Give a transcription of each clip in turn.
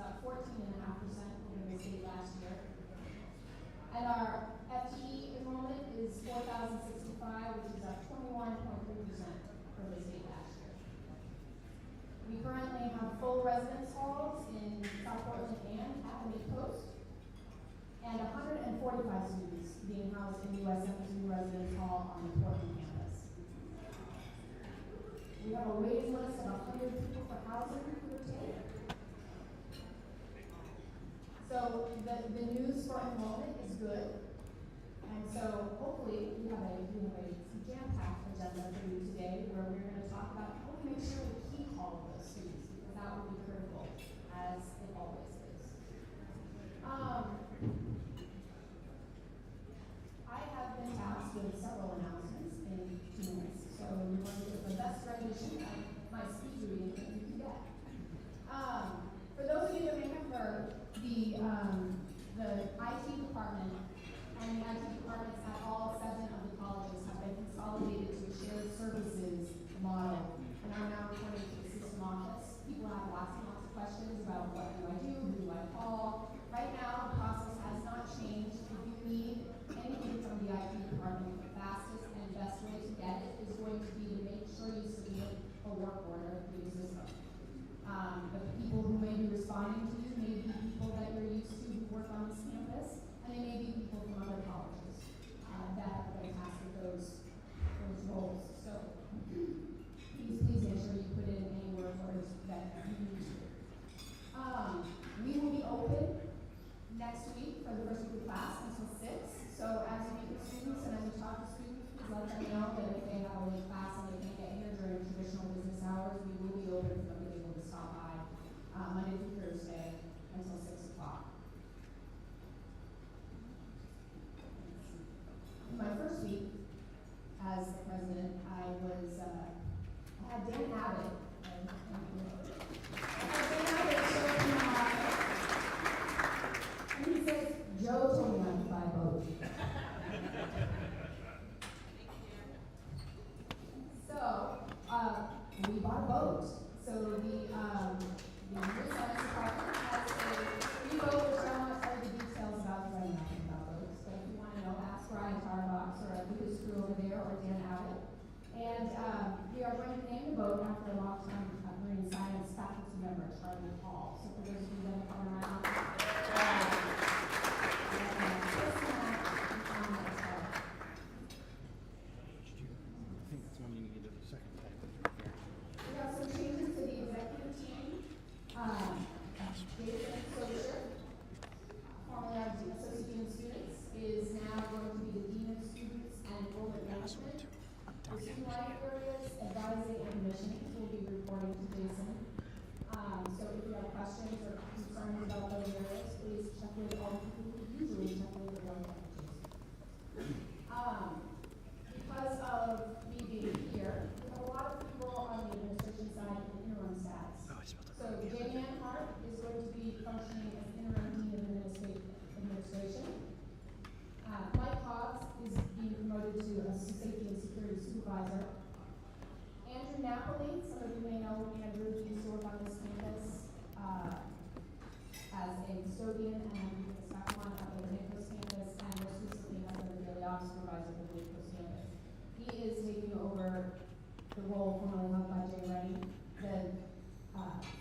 about 14.5% over the state last year. And our FTE enrollment is 4,065, which is up 21.3% from the state last year. We currently have full residence halls in South Portland and at the Mid-Coast, and 145 students being housed in USM's residence hall on the Portland campus. We have a waiting list of 100 people for housing who would take. So the news for enrollment is good, and so hopefully we have a jam-packed agenda for you today, where we're going to talk about how we make sure we keep all of those students, because that will be critical, as it always is. I have been tasked with several announcements in 2 minutes, so we're going to get the best rendition of my speech reading that you can get. For those of you that may have heard, the IT department and the IT departments at all 7 of the colleges have been consolidated to a shared services model and are now reporting to the system office. People have lots of questions about what do I do, who do I call. Right now, the process has not changed. If you need anything from the IT department, the fastest and best way to get it is going to be to make sure you submit a work order through the system. The people who may be responding to you may be people that you're used to who work on this campus, and they may be people from other colleges that have been tasked with those roles. So please make sure you put in any work orders that you need to. We will be open next week for the first week of class until 6. So as you meet with students and as you talk to students, please let them know that if they have a late class and they can't get here during traditional business hours, we will be open for them to be able to stop by Monday through Thursday until 6 o'clock. In my first week as the president, I had Dan Abbott. And he says, Joe told me not to buy a boat. So, we bought a boat. So the new science department has a new boat, which I don't want to tell you the details about because I know nothing about boats. But if you want to know, ask Ryan Tarbox or Lucas Crew over there or Dan Abbott. And we are going to name the boat after a long-time marine science faculty member, Charlie Hall. So for those of you that have come around, because of me being here, we have a lot of people on the administration side in interim status. So Jamie Ann Hart is going to be functioning as interim dean of administration. Mike Hobbs is being promoted to a safety and security supervisor. Andrew Napoli, some of you may know Andrew, he used to work on this campus as a custodian and a staff one at the Mid-Coast campus, and most recently has been the daily ops supervisor for the Mid-Coast campus. He is taking over the role formerly held by Jay Reddy,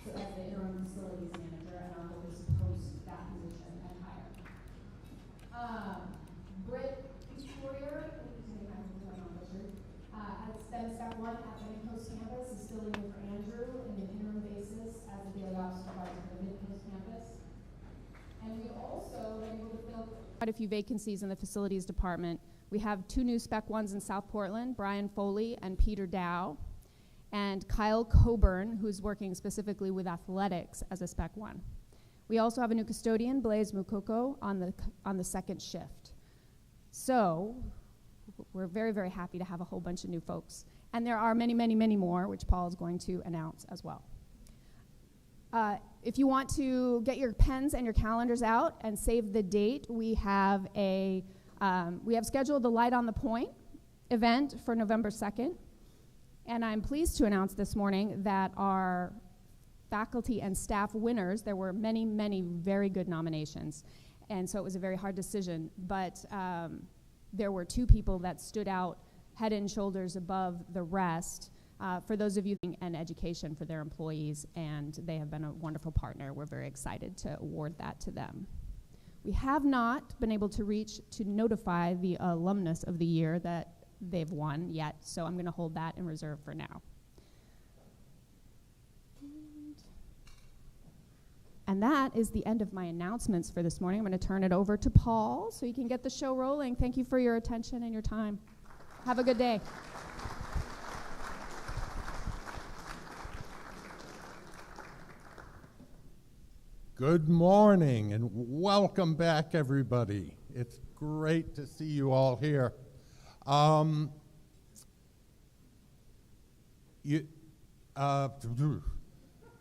so as the interim facilities manager, and our hope is to post that position and hire. Britt Poirier, has been step 1 at the Mid-Coast campus, is filling in for Andrew in an interim basis as the daily ops supervisor for the Mid-Coast campus. And we also were able to fill quite a few vacancies in the facilities department. We have 2 new Spec 1s in South Portland, Brian Foley and Peter Dow, and Kyle Coburn, who's working specifically with athletics as a Spec 1. We also have a new custodian, Blaise Mukoko, on the second shift. So we're very, very happy to have a whole bunch of new folks. And there are many, many, many more, which Paul is going to announce as well. If you want to get your pens and your calendars out and save the date, we have scheduled the Light on the Point event for November 2nd. And I'm pleased to announce this morning that our faculty and staff winners. There were many, many very good nominations, and so it was a very hard decision, but there were two people that stood out head and shoulders above the rest. For those of you and education for their employees, and they have been a wonderful partner. We're very excited to award that to them. We have not been able to notify the alumnus of the year that they've won yet, so I'm going to hold that in reserve for now. And that is the end of my announcements for this morning. I'm going to turn it over to Paul so you can get the show rolling. Thank you for your attention and your time. Have a good day. Good morning and welcome back, everybody. It's great to see you all here.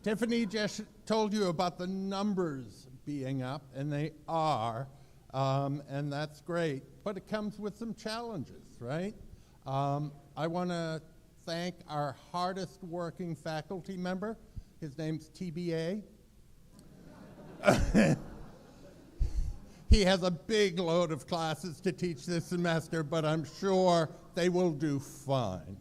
Tiffany just told you about the numbers being up, and they are, and that's great, but it comes with some challenges, right? I want to thank our hardest working faculty member. His name's TBA. He has a big load of classes to teach this semester, but I'm sure they will do fine.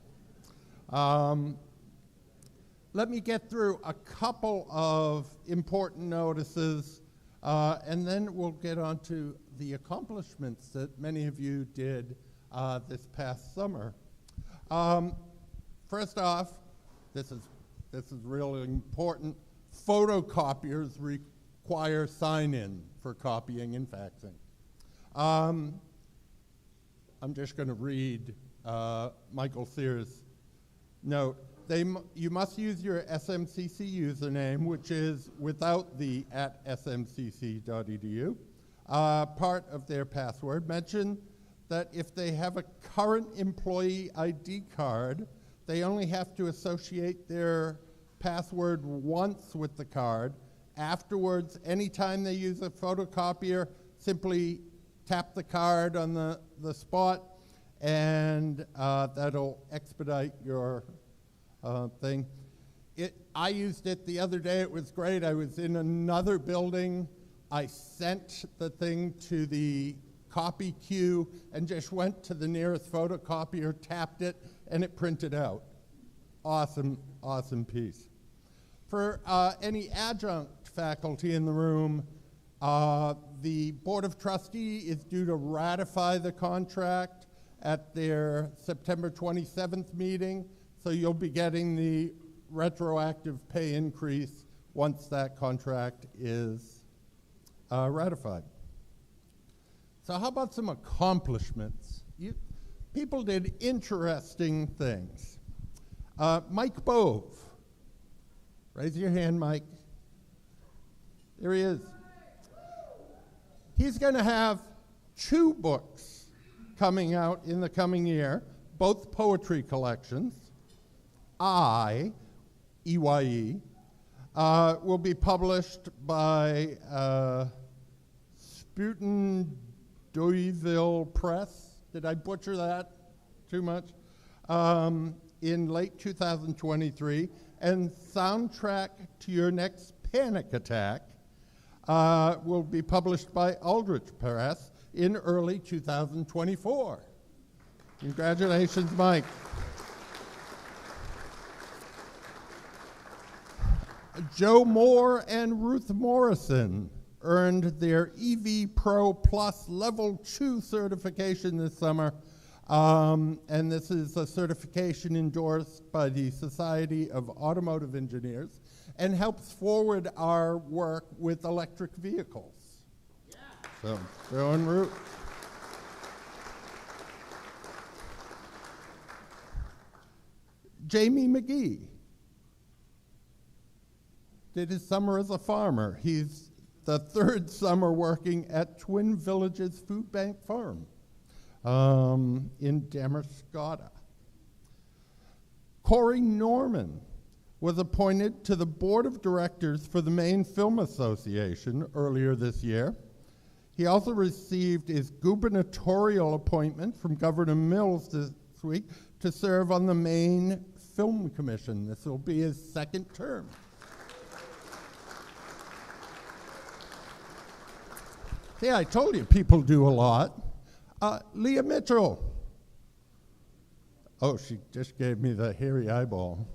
Let me get through a couple of important notices, and then we'll get on to the accomplishments that many of you did this past summer. First off, this is really important. Photocopiers require sign-in for copying and faxing. I'm just going to read Michael Sears' note. You must use your SMCC username, which is without the @smcc.edu, part of their password. Mention that if they have a current employee ID card, they only have to associate their password once with the card. Afterwards, anytime they use a photocopier, simply tap the card on the spot, and that'll expedite your thing. I used it the other day. It was great. I was in another building. I sent the thing to the copy queue and just went to the nearest photocopier, tapped it, and it printed out. Awesome, awesome piece. For any adjunct faculty in the room, the Board of Trustees is due to ratify the contract at their September 27th meeting, so you'll be getting the retroactive pay increase once that contract is ratified. So how about some accomplishments? People did interesting things. Mike Bove. Raise your hand, Mike. There he is. He's going to have 2 books coming out in the coming year, both poetry collections. EYE, will be published by Sputen Doiville Press. Did I butcher that too much? In late 2023. And Soundtrack to Your Next Panic Attack will be published by Aldrich Press in early 2024. Congratulations, Mike. Joe Moore and Ruth Morrison earned their EV Pro Plus Level 2 certification this summer. And this is a certification endorsed by the Society of Automotive Engineers and helps forward our work with electric vehicles. Yeah. So, Joe and Ruth. Jamie McGee did his summer as a farmer. He's the 3rd summer working at Twin Villages Food Bank Farm in Damascotta. Corey Norman was appointed to the Board of Directors for the Maine Film Association earlier this year. He also received his gubernatorial appointment from Governor Mills this week to serve on the Maine Film Commission. This will be his 2nd term. See, I told you people do a lot. Leah Mitchell. Oh, she just gave me the hairy eyeball.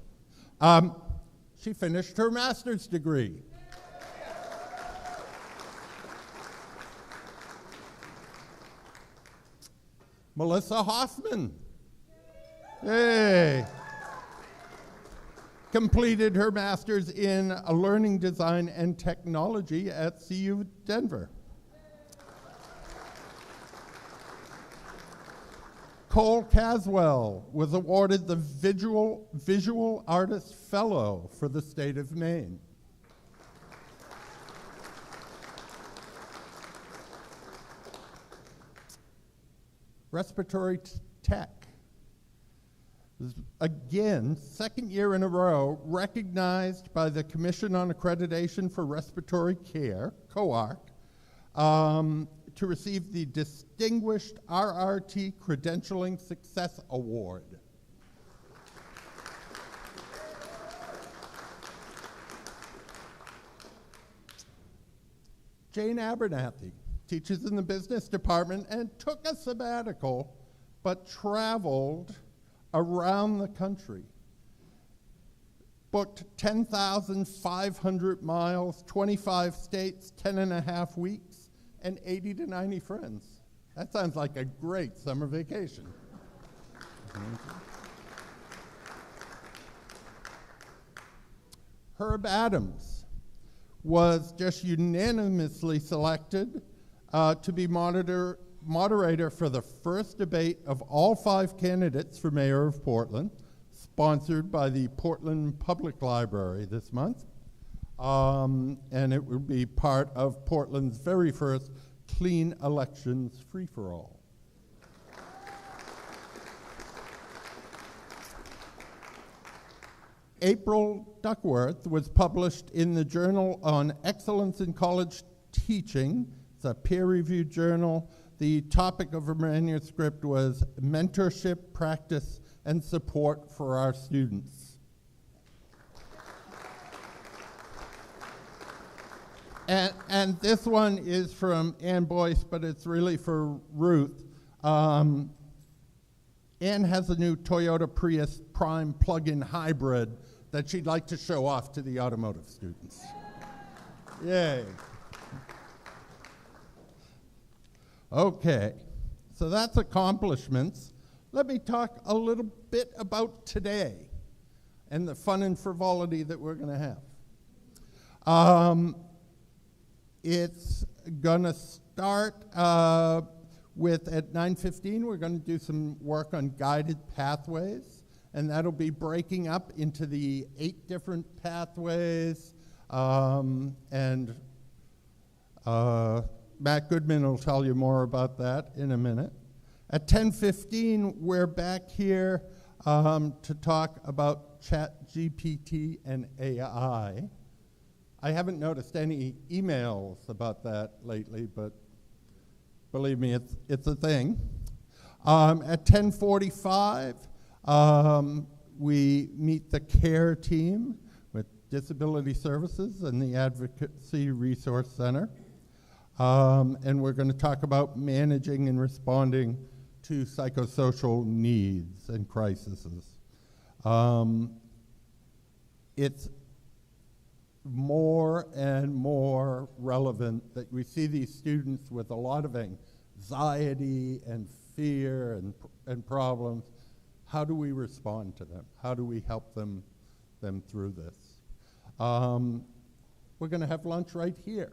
She finished her master's degree. Melissa Hoffman. Hey. Completed her master's in learning design and technology at CU Denver. Cole Caswell was awarded the Visual Artist Fellow for the state of Maine. Respiratory tech. Again, second year in a row, recognized by the Commission on Accreditation for Respiratory Care, COARC, to receive the Distinguished RRT Credentialing Success Award. Jane Abernathy teaches in the business department and took a sabbatical, but traveled around the country. Booked 10,500 miles, 25 states, 10 and a half weeks, and 80 to 90 friends. That sounds like a great summer vacation. Herb Adams was just unanimously selected to be moderator for the first debate of all 5 candidates for mayor of Portland, sponsored by the Portland Public Library this month. And it will be part of Portland's very first Clean Elections Free-for-All. April Duckworth was published in the Journal on Excellence in College Teaching. It's a peer-reviewed journal. The topic of her manuscript was mentorship, practice, and support for our students. And this one is from Ann Boyce, but it's really for Ruth. Ann has a new Toyota Prius Prime plug-in hybrid that she'd like to show off to the automotive students. Yay. Okay, so that's accomplishments. Let me talk a little bit about today and the fun and frivolity that we're going to have. It's going to start with, at 9:15, we're going to do some work on guided pathways, and that'll be breaking up into the 8 different pathways, and Matt Goodman will tell you more about that in a minute. At 10:15, we're back here to talk about ChatGPT and AI. I haven't noticed any emails about that lately, but believe me, it's a thing. At 10:45, we meet the CARE team with Disability Services and the Advocacy Resource Center. And we're going to talk about managing and responding to psychosocial needs and crises. It's more and more relevant that we see these students with a lot of anxiety and fear and problems. How do we respond to them? How do we help them through this? We're going to have lunch right here.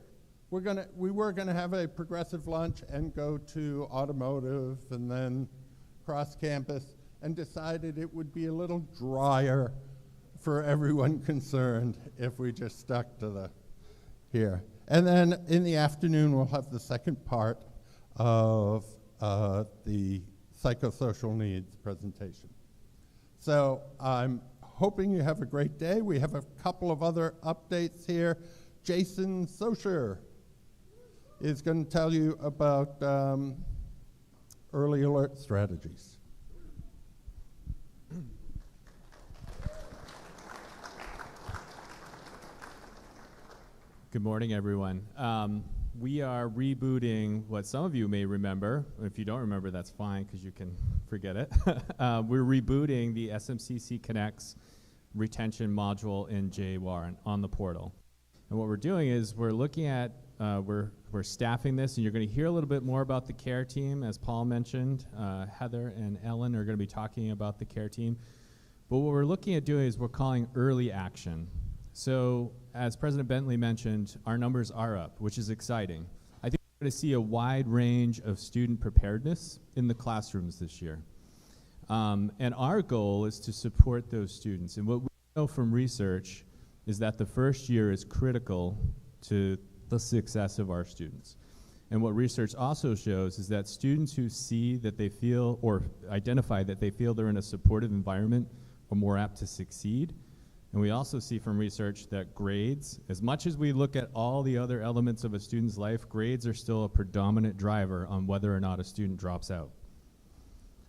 We were going to have a progressive lunch and go to automotive and then cross campus, and decided it would be a little drier for everyone concerned if we just stuck to here. And then in the afternoon, we'll have the second part of the psychosocial needs presentation. So I'm hoping you have a great day. We have a couple of other updates here. Jason Socher is going to tell you about early alert strategies. Good morning, everyone. we are rebooting what some of you may remember. If you don't remember, that's fine, because you can forget it. We're rebooting the SMCC Connects retention module in JWAR on the portal. And what we're doing is we're looking at, we're staffing this, and you're going to hear a little bit more about the care team. As Paul mentioned, Heather and Ellen are going to be talking about the care team. But what we're looking at doing is we're calling early action. So as President Bentley mentioned, our numbers are up, which is exciting. I think we're going to see a wide range of student preparedness in the classrooms this year. And our goal is to support those students. And what we know from research is that the first year is critical to the success of our students. And what research also shows is that students who see that they feel, or identify that they feel they're in a supportive environment, are more apt to succeed. And we also see from research that grades, as much as we look at all the other elements of a student's life, grades are still a predominant driver on whether or not a student drops out.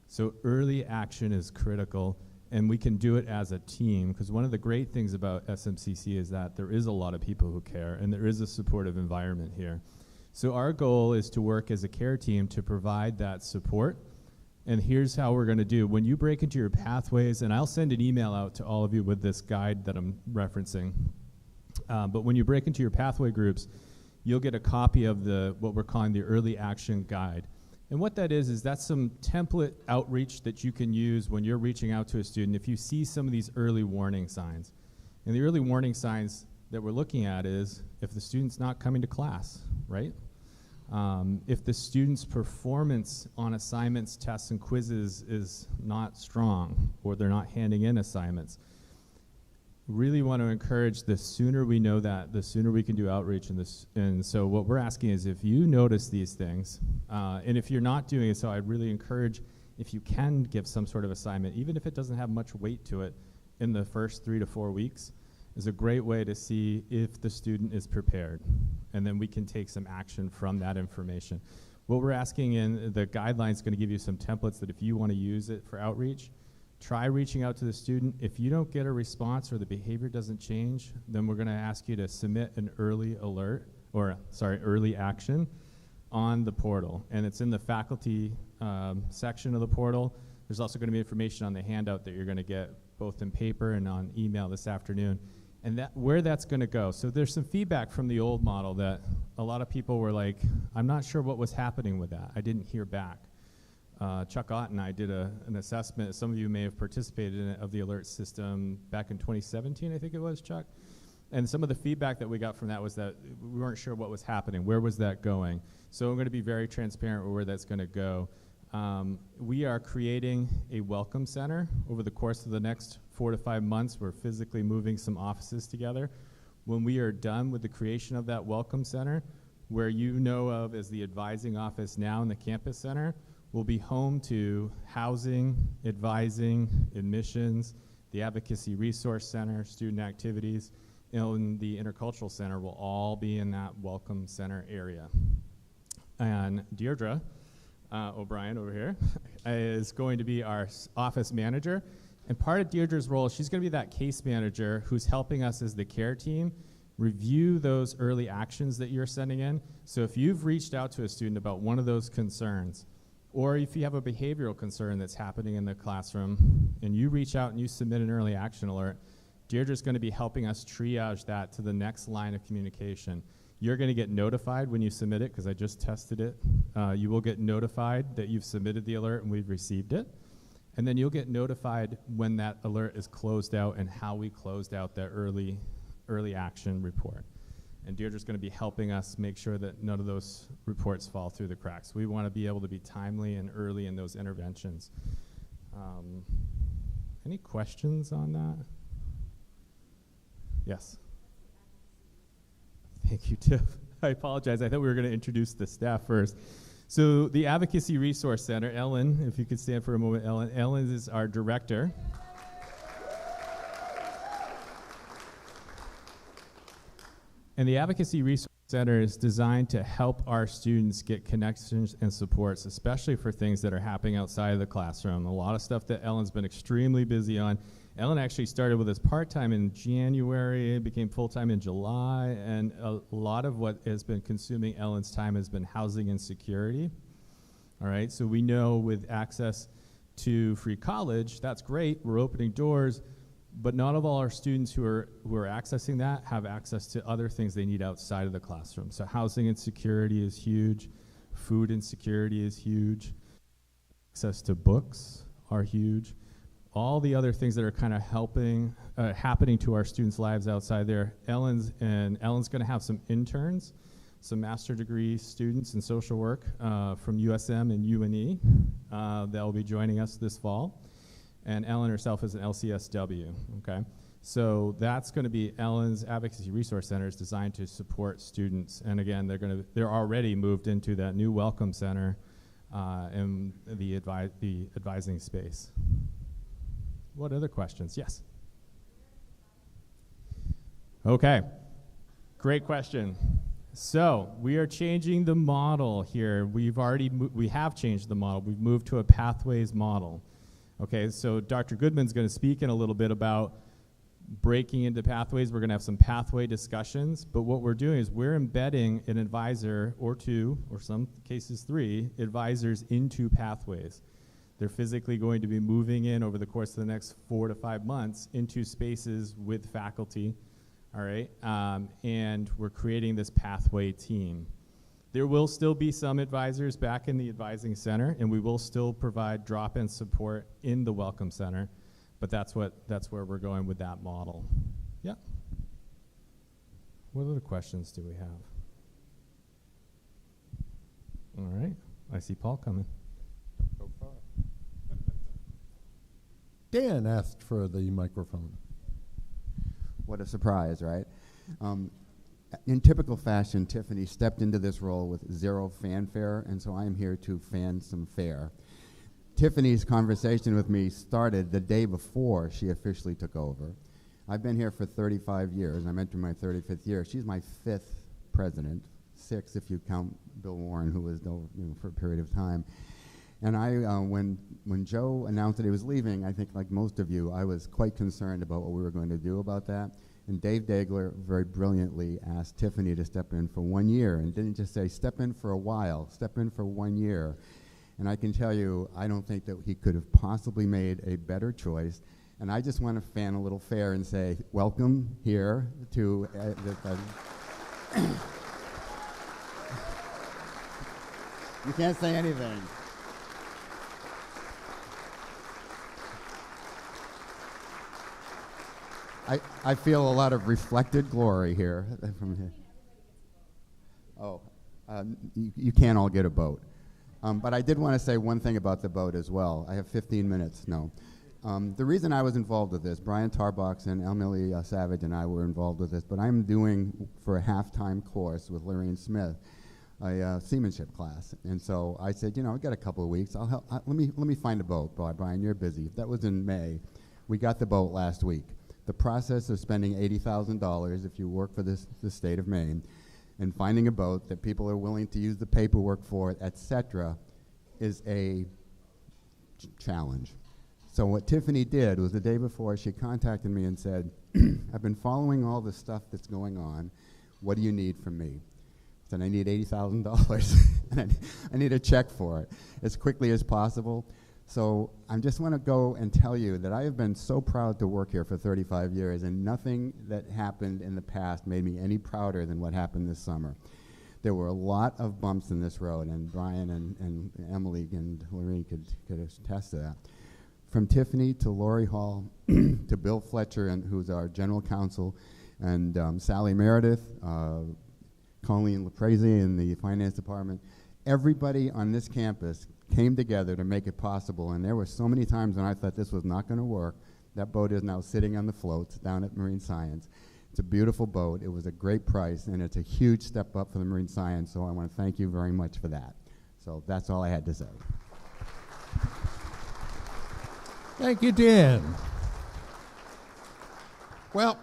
So early action is critical, and we can do it as a team, because one of the great things about SMCC is that there is a lot of people who care, and there is a supportive environment here. So our goal is to work as a care team to provide that support. And here's how we're going to do. When you break into your pathways, and I'll send an email out to all of you with this guide that I'm referencing, but when you break into your pathway groups, you'll get a copy of what we're calling the early action guide. And what that is that's some template outreach that you can use when you're reaching out to a student if you see some of these early warning signs. And the early warning signs that we're looking at is if the student's not coming to class, right? If the student's performance on assignments, tests, and quizzes is not strong, or they're not handing in assignments. Really want to encourage, the sooner we know that, the sooner we can do outreach. And so what we're asking is, if you notice these things, and if you're not doing it, so I really encourage, if you can give some sort of assignment, even if it doesn't have much weight to it, in the first 3 to 4 weeks, is a great way to see if the student is prepared. And then we can take some action from that information. What we're asking in the guidelines is going to give you some templates that if you want to use it for outreach, try reaching out to the student. If you don't get a response or the behavior doesn't change, then we're going to ask you to submit an early early action on the portal. And it's in the faculty section of the portal. There's also going to be information on the handout that you're going to get both in paper and on email this afternoon. And where that's going to go. So there's some feedback from the old model that a lot of people were like, I'm not sure what was happening with that. I didn't hear back. Chuck Ott and I did an assessment, some of you may have participated in it, of the alert system back in 2017, I think it was, Chuck. And some of the feedback that we got from that was that we weren't sure what was happening. Where was that going? So I'm going to be very transparent with where that's going to go. We are creating a welcome center over the course of the next 4 to 5 months. We're physically moving some offices together. When we are done with the creation of that welcome center, where you know of as the advising office now in the campus center, will be home to housing, advising, admissions, the advocacy resource center, student activities, and the intercultural center will all be in that welcome center area. And Deirdre O'Brien over here is going to be our office manager. And part of Deirdre's role, she's going to be that case manager who's helping us as the care team review those early actions that you're sending in. So if you've reached out to a student about one of those concerns, or if you have a behavioral concern that's happening in the classroom, and you reach out and you submit an early action alert, Deirdre's going to be helping us triage that to the next line of communication. You're going to get notified when you submit it, because I just tested it. You will get notified that you've submitted the alert and we've received it. And then you'll get notified when that alert is closed out and how we closed out that early action report. And Deirdre's going to be helping us make sure that none of those reports fall through the cracks. We want to be able to be timely and early in those interventions. Any questions on that? Yes. Thank you, Tiff. I apologize. I thought we were going to introduce the staff first. So the Advocacy Resource Center, Ellen, if you could stand for a moment, Ellen. Ellen is our director. And the Advocacy Resource Center is designed to help our students get connections and supports, especially for things that are happening outside of the classroom. A lot of stuff that Ellen's been extremely busy on. Ellen actually started with us part-time in January, became full-time in July, and a lot of what has been consuming Ellen's time has been housing and security. All right, so we know with access to free college, that's great, we're opening doors, but not all our students who are accessing that have access to other things they need outside of the classroom. So housing and security is huge, food insecurity is huge, access to books are huge. All the other things that are kind of happening to our students' lives outside there. Ellen's going to have some interns, some master degree students in social work from USM and UNE that will be joining us this fall. And Ellen herself is an LCSW, okay? So that's going to be Ellen's Advocacy Resource Center is designed to support students. And again, they're already moved into that new Welcome Center in the advising space. What other questions? Yes. Okay, great question. So we are changing the model here. We have changed the model. We've moved to a pathways model. Okay, so Dr. Goodman's going to speak in a little bit about breaking into pathways. We're going to have some pathway discussions, but what we're doing is we're embedding an advisor or two, or some cases 3, advisors into pathways. They're physically going to be moving in over the course of the next 4 to 5 months into spaces with faculty, all right? And we're creating this pathway team. There will still be some advisors back in the advising center, and we will still provide drop-in support in the Welcome Center, but that's where we're going with that model. Yeah. What other questions do we have? All right, I see Paul coming. Don't go far. Dan asked for the microphone. What a surprise, right? In typical fashion, Tiffany stepped into this role with 0 fanfare, and so I am here to fan some fare. Tiffany's conversation with me started the day before she officially took over. I've been here for 35 years. I'm entering my 35th year. She's my 5th president, 6th if you count Bill Warren, who was for a period of time. And when Joe announced that he was leaving, I think like most of you, I was quite concerned about what we were going to do about that. And Dave Dagler very brilliantly asked Tiffany to step in for 1 year, and didn't just say, step in for a while, step in for 1 year. And I can tell you, I don't think that he could have possibly made a better choice. And I just want to fan a little fair and say, welcome here to you can't say anything. I feel a lot of reflected glory here from here. Oh, you can't all get a boat. But I did want to say one thing about the boat as well. I have 15 minutes, no. The reason I was involved with this, Brian Tarbox and Emily Savage and I were involved with this, but I'm doing for a half-time course with Lorraine Smith, a seamanship class. And so I said, I've got a couple of weeks. I'll help. Let me find a boat. Brian, you're busy. That was in May. We got the boat last week. The process of spending $80,000 if you work for the state of Maine and finding a boat that people are willing to use the paperwork for it, et cetera, is a challenge. So what Tiffany did was the day before she contacted me and said, I've been following all the stuff that's going on. What do you need from me? I said, I need $80,000 and I need a check for it as quickly as possible. So I just want to go and tell you that I have been so proud to work here for 35 years, and nothing that happened in the past made me any prouder than what happened this summer. There were a lot of bumps in this road, and Brian and Emily and Lorraine could attest to that. From Tiffany to Lori Hall to Bill Fletcher, who's our general counsel, and Sally Meredith, Colleen Leprezi in the finance department, everybody on this campus came together to make it possible, and there were so many times when I thought this was not going to work. That boat is now sitting on the floats down at Marine Science. It's a beautiful boat. It was a great price, and it's a huge step up for the Marine Science, so I want to thank you very much for that. So that's all I had to say. Thank you, Dan. Well,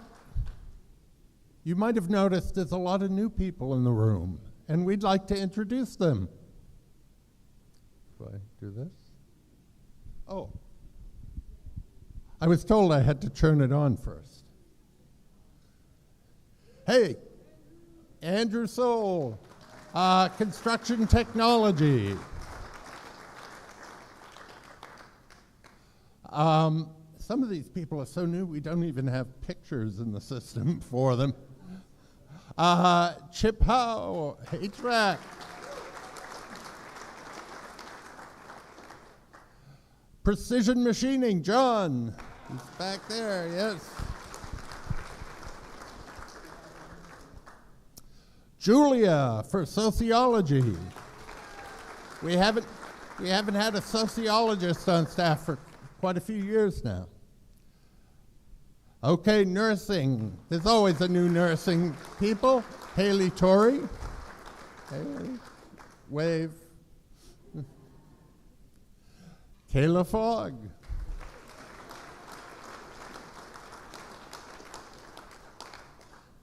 you might have noticed there's a lot of new people in the room, and we'd like to introduce them. Do I do this? Oh. I was told I had to turn it on first. Hey, Andrew Soul, construction technology. Some of these people are so new we don't even have pictures in the system for them. Chip Howe, HVAC. Precision machining, John. He's back there, yes. Julia for sociology. We haven't had a sociologist on staff for quite a few years now. Okay, nursing. There's always a new nursing people. Haley Torrey. Haley, wave. Kayla Fogg.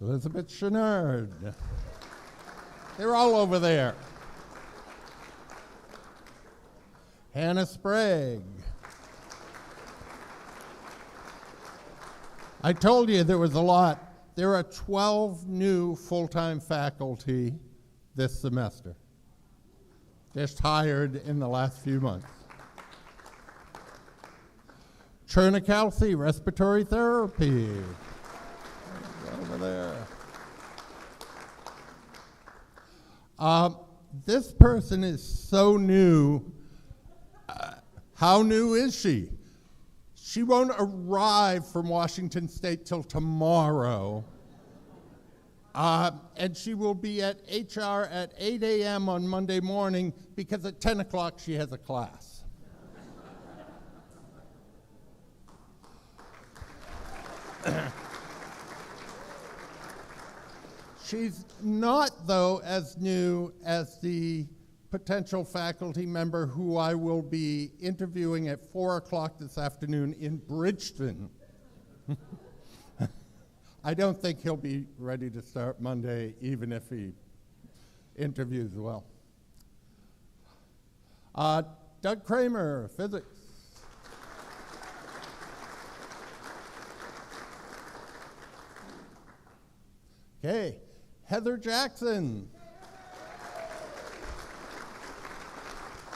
Elizabeth Chenard. They're all over there. Hannah Sprague. I told you there was a lot. There are 12 new full-time faculty this semester, just hired in the last few months. Cherna Kelsey, respiratory therapy. Over there. This person is so new. How new is she? She won't arrive from Washington State till tomorrow. And she will be at HR at 8 a.m. on Monday morning because at 10 o'clock she has a class. She's not, though, as new as the potential faculty member who I will be interviewing at 4 o'clock this afternoon in Bridgeton. I don't think he'll be ready to start Monday, even if he interviews well. Doug Kramer, physics. Okay, Heather Jackson,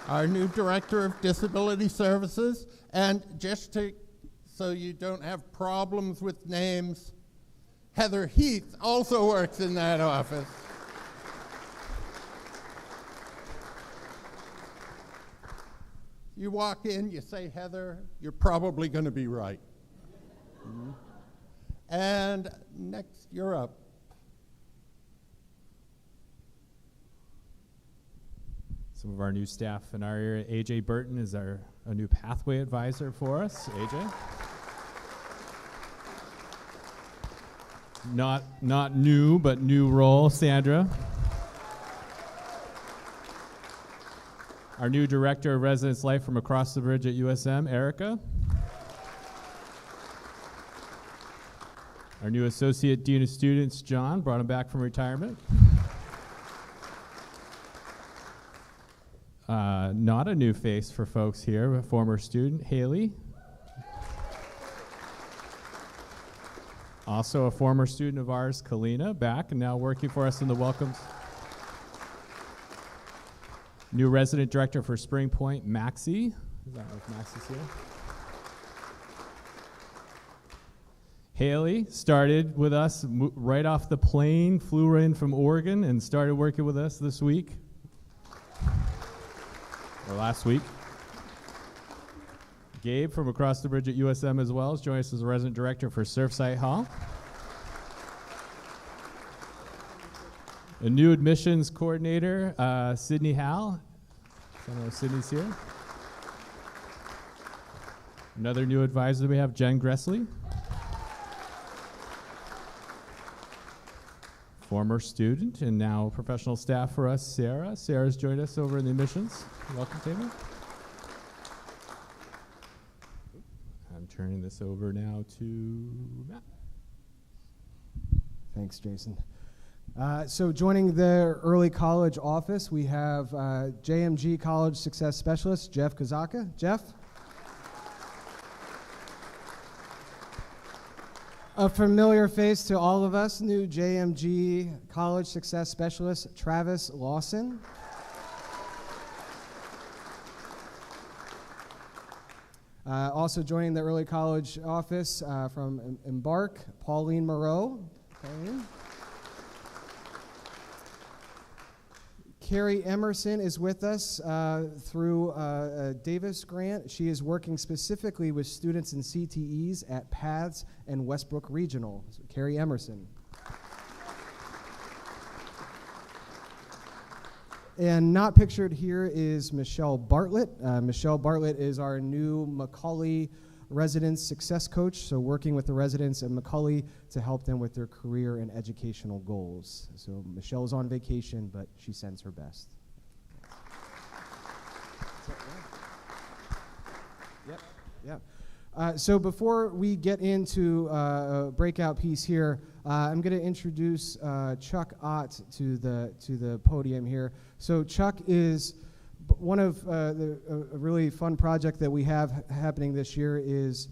our new Director of Disability Services. And just so you don't have problems with names, Heather Heath also works in that office. You walk in, you say Heather, you're probably going to be right. Mm-hmm. And next, you're up. Some of our new staff in our area. AJ Burton is a new pathway advisor for us. AJ. Not new, but new role, Sandra. Our new director of residence life from across the bridge at USM, Erica. Our new associate dean of students, John, brought him back from retirement. Not a new face for folks here, a former student, Haley. Also a former student of ours, Kalina, back and now working for us in the welcomes. New resident director for Spring Point, Maxie. Is that if Maxie's here? Haley started with us right off the plane, flew in from Oregon and started working with us this week. Or last week. Gabe from across the bridge at USM as well is joining us as a resident director for Surfside Hall. A new admissions coordinator, Sydney Hall. I know Sydney's here. Another new advisor we have, Jen Gressley. Former student and now professional staff for us, Sarah. Sarah's joined us over in the admissions. Welcome table. I'm turning this over now to Matt. Thanks, Jason. So joining the early college office, we have JMG College Success Specialist, Jeff Kazaka. Jeff? A familiar face to all of us, new JMG College Success Specialist, Travis Lawson. Also joining the early college office from Embark, Pauline Moreau. Pauline. Carrie Emerson is with us through a Davis grant. She is working specifically with students in CTEs at Paths and Westbrook Regional. So Carrie Emerson. And not pictured here is Michelle Bartlett. Michelle Bartlett is our new Macaulay Residence Success Coach, so working with the residents at Macaulay to help them with their career and educational goals. So Michelle's on vacation, but she sends her best. Yep. So before we get into a breakout piece here, I'm going to introduce Chuck Ott to the podium here. So Chuck is one of a really fun project that we have happening this year is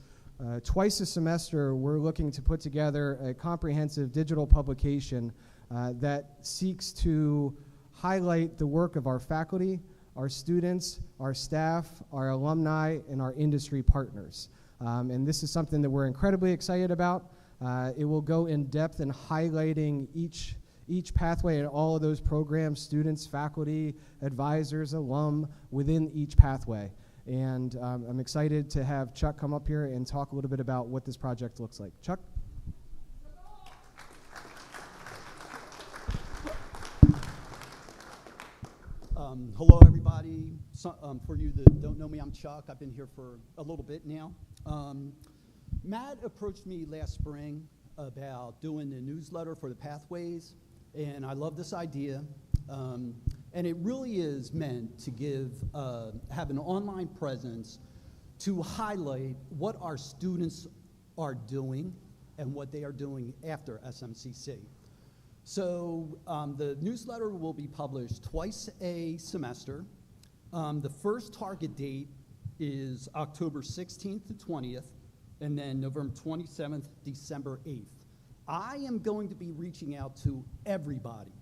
twice a semester we're looking to put together a comprehensive digital publication that seeks to highlight the work of our faculty, our students, our staff, our alumni, and our industry partners. And this is something that we're incredibly excited about. It will go in depth in highlighting each pathway and all of those programs, students, faculty, advisors, alum, within each pathway. And I'm excited to have Chuck come up here and talk a little bit about what this project looks like. Chuck? Hello, everybody. For you that don't know me, I'm Chuck. I've been here for a little bit now. Matt approached me last spring about doing the newsletter for the Pathways, and I love this idea. And it really is meant to have an online presence to highlight what our students are doing and what they are doing after SMCC. So the newsletter will be published twice a semester. The first target date is October 16th to 20th, and then November 27th, December 8th. I am going to be reaching out to everybody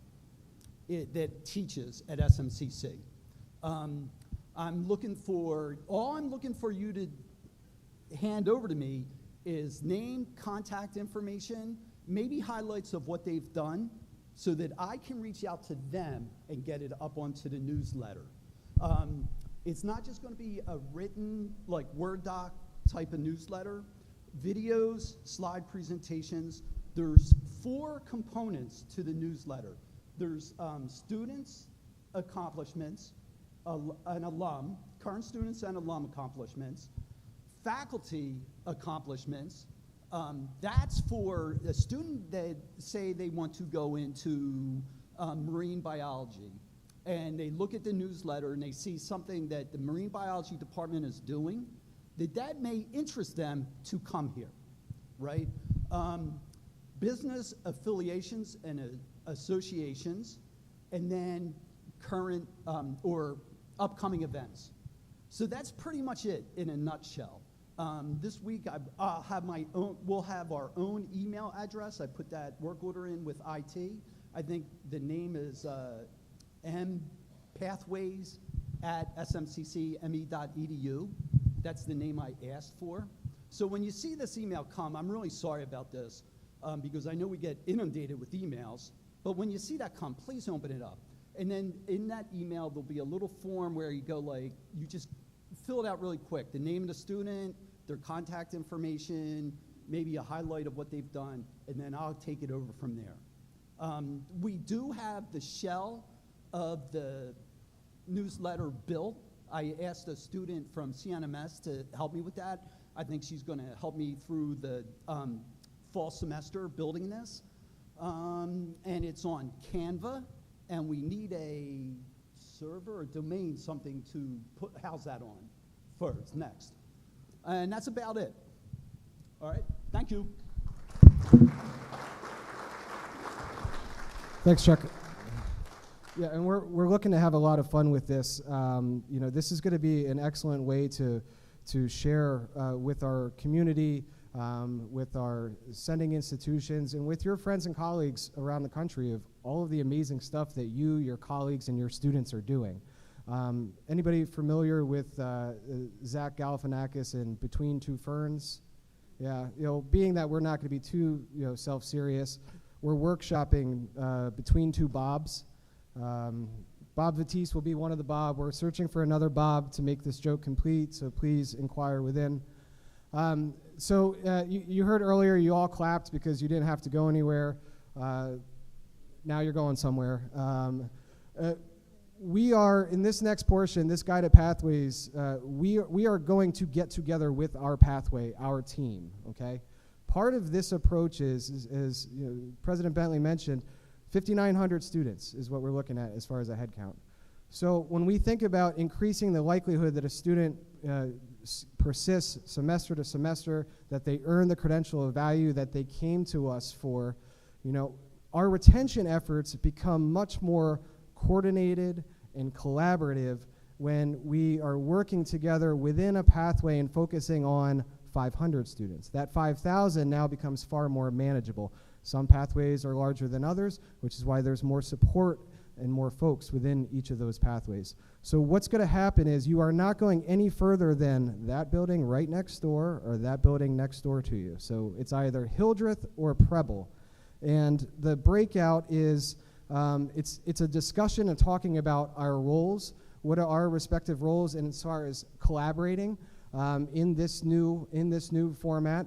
that teaches at SMCC. All I'm looking for you to hand over to me is name, contact information, maybe highlights of what they've done so that I can reach out to them and get it up onto the newsletter. It's not just going to be a written, like Word doc type of newsletter. Videos, slide presentations. There's 4 components to the newsletter. There's students' accomplishments, an alum, current students and alum accomplishments, faculty accomplishments. That's for a student that say they want to go into marine biology, and they look at the newsletter and they see something that the marine biology department is doing, that may interest them to come here, right? Business affiliations and associations, and then current or upcoming events. So that's pretty much it in a nutshell. This week we'll have our own email address. I put that work order in with IT. I think the name is mpathways@smccme.edu. That's the name I asked for. So when you see this email come, I'm really sorry about this because I know we get inundated with emails, but when you see that come, please open it up. And then in that email, there'll be a little form where you go like, you just fill it out really quick. The name of the student, their contact information, maybe a highlight of what they've done, and then I'll take it over from there. We do have the shell of the newsletter built. I asked a student from CNMS to help me with that. I think she's going to help me through the fall semester building this. And it's on Canva, and we need a server or domain, something to house that on first, next. And that's about it. All right, thank you. Thanks, Chuck. Yeah, and we're looking to have a lot of fun with this. This is going to be an excellent way to share with our community with our sending institutions, and with your friends and colleagues around the country of all of the amazing stuff that you, your colleagues, and your students are doing. Anybody familiar with Zach Galifianakis in Between Two Ferns? Yeah, being that we're not going to be too self-serious, we're workshopping Between Two Bobs. Bob Batiste will be one of the Bob. We're searching for another Bob to make this joke complete, so please inquire within. You heard earlier, you all clapped because you didn't have to go anywhere. Now you're going somewhere. We are, in this next portion, this Guided Pathways, we are going to get together with our pathway, our team, okay? Part of this approach is President Bentley mentioned, 5,900 students is what we're looking at as far as a head count. So when we think about increasing the likelihood that a student persists semester to semester, that they earn the credential of value that they came to us for, our retention efforts become much more coordinated and collaborative when we are working together within a pathway and focusing on 500 students. That 5,000 now becomes far more manageable. Some pathways are larger than others, which is why there's more support and more folks within each of those pathways. So what's going to happen is you are not going any further than that building right next door or that building next door to you. So it's either Hildreth or Preble. And the breakout is, it's a discussion and talking about our roles, what are our respective roles, and as far as collaborating in this new format.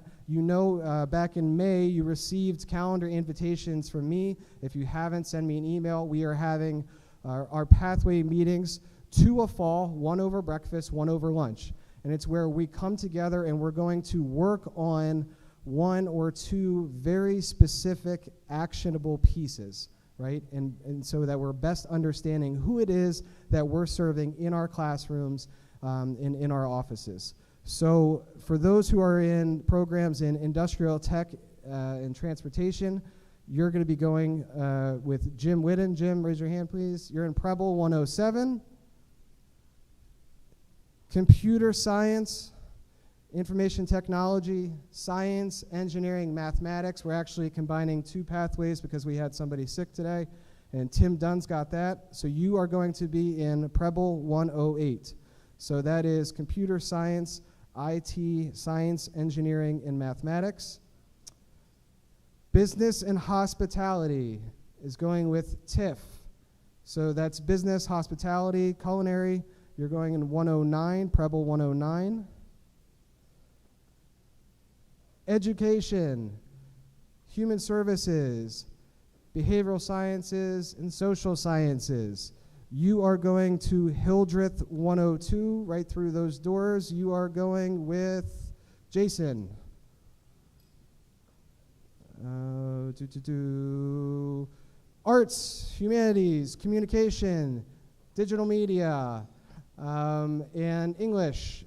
Back in May, you received calendar invitations from me. If you haven't, send me an email. We are having our pathway meetings, 2 a fall, 1 over breakfast, 1 over lunch. And it's where we come together and we're going to work on 1 or 2 very specific actionable pieces, right? And so that we're best understanding who it is that we're serving in our classrooms, in our offices. So for those who are in programs in industrial tech and transportation, you're going to be going with Jim Whitten. Jim, raise your hand, please. You're in Preble 107. Computer science, information technology, science, engineering, mathematics. We're actually combining 2 pathways because we had somebody sick today, and Tim Dunn's got that. So you are going to be in Preble 108. So that is computer science, IT, science, engineering, and mathematics. Business and hospitality is going with TIFF. So that's business, hospitality, culinary. You're going in 109, Preble 109. Education, human services, behavioral sciences, and social sciences. You are going to Hildreth 102, right through those doors. You are going with Jason. Arts, humanities, communication, digital media, and English.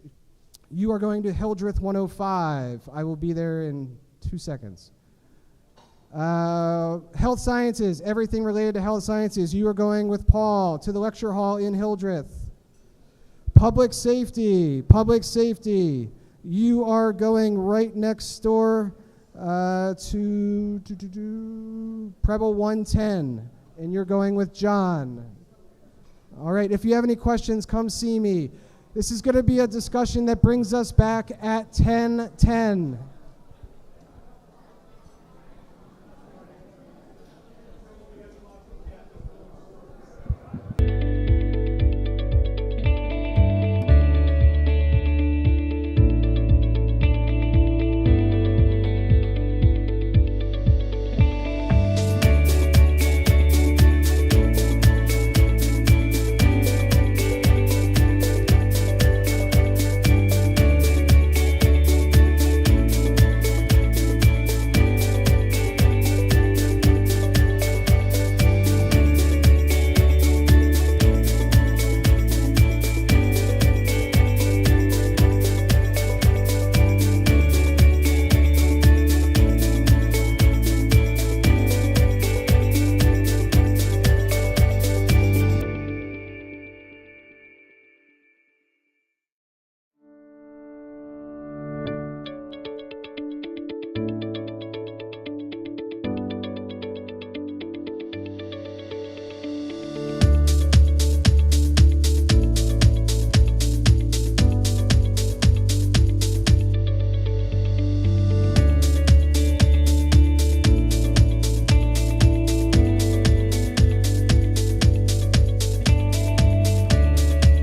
You are going to Hildreth 105. I will be there in 2 seconds. Health sciences, everything related to health sciences. You are going with Paul to the lecture hall in Hildreth. Public safety. You are going right next door to Preble 110, and you're going with John. All right, if you have any questions, come see me. This is going to be a discussion that brings us back at 10:10.